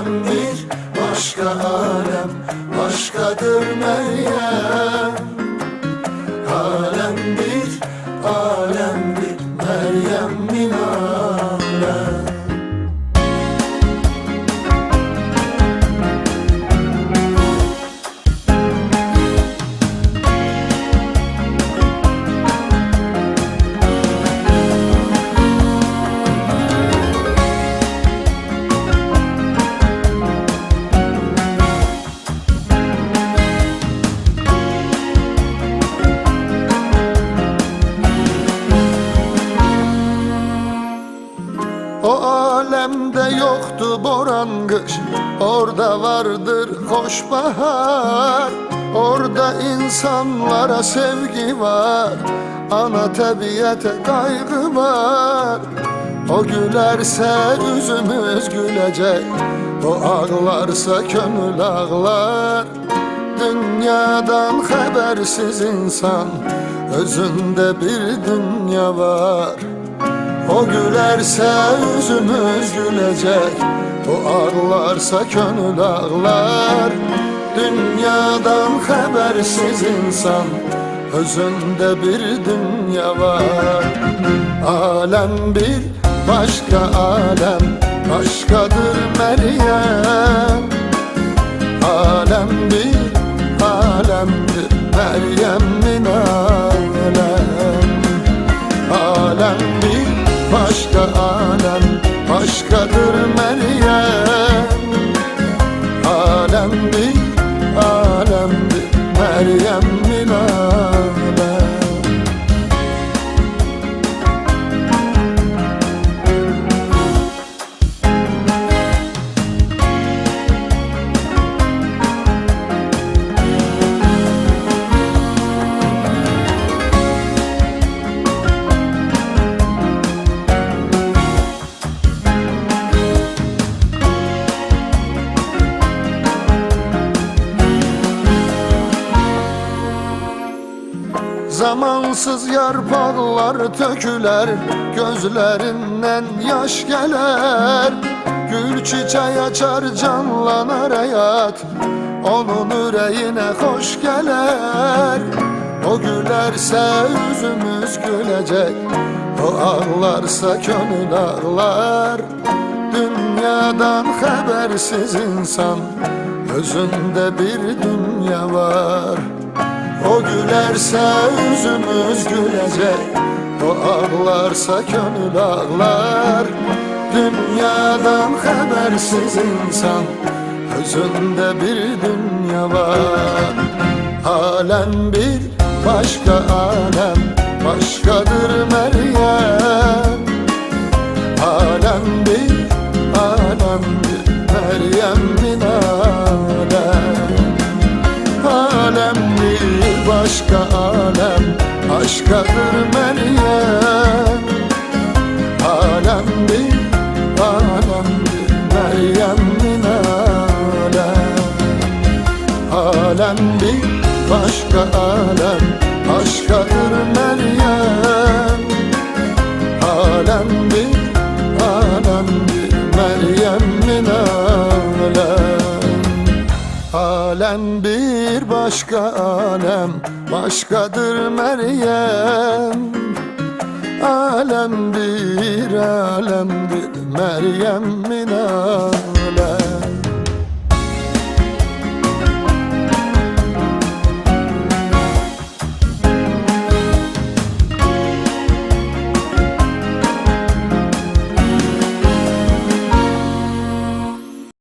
Alem bir başka alem, başkadır Meryem. Alem bir, alem bir, Meryem min alem. O alemde yoktu boran kış, orada vardır hoş bahar. Orada insanlara sevgi var, ana tabiate kaygı var. O gülerse yüzümüz gülecek, o ağlarsa gönül ağlar. Dünyadan habersiz insan, özünde bir dünya var. O gülerse yüzümüz gülecek, o ağlarsa gönül ağlar. Dünyadan habersiz insan, özünde bir dünya var. Alem bir başka alem, başkadır Meryem. Alem bir, alemdir Meryem min alem. Alem bir başka alem, başkadır Meryem. Alem bir, alemdir Meryem min alem. Zamansız yarpaklar töküler, gözlerinden yaş gelir. Gül çiçeği açar, canlanar hayat, onun yüreğine hoş gelir. O gülerse yüzümüz gülecek, o ağlarsa gönül ağlar. Dünyadan habersiz insan, özünde bir dünya var. O gülerse yüzümüz gülecek, o ağlarsa gönül ağlar. Dünyadan habersiz insan, özünde bir dünya var. Alem bir başka alem, başkadır Meryem. Alem bir, alemdir Meryem min alem. Alem bir başka alem, başkadır Meryem. Alem bir, alemdir Meryem min alem. Alem bir başka alem, başkadır Meryem. Alem bir, alemdir Meryem min alem. Alem bir başka alem, başkadır Meryem. Alem bir, alemdir Meryem min alem.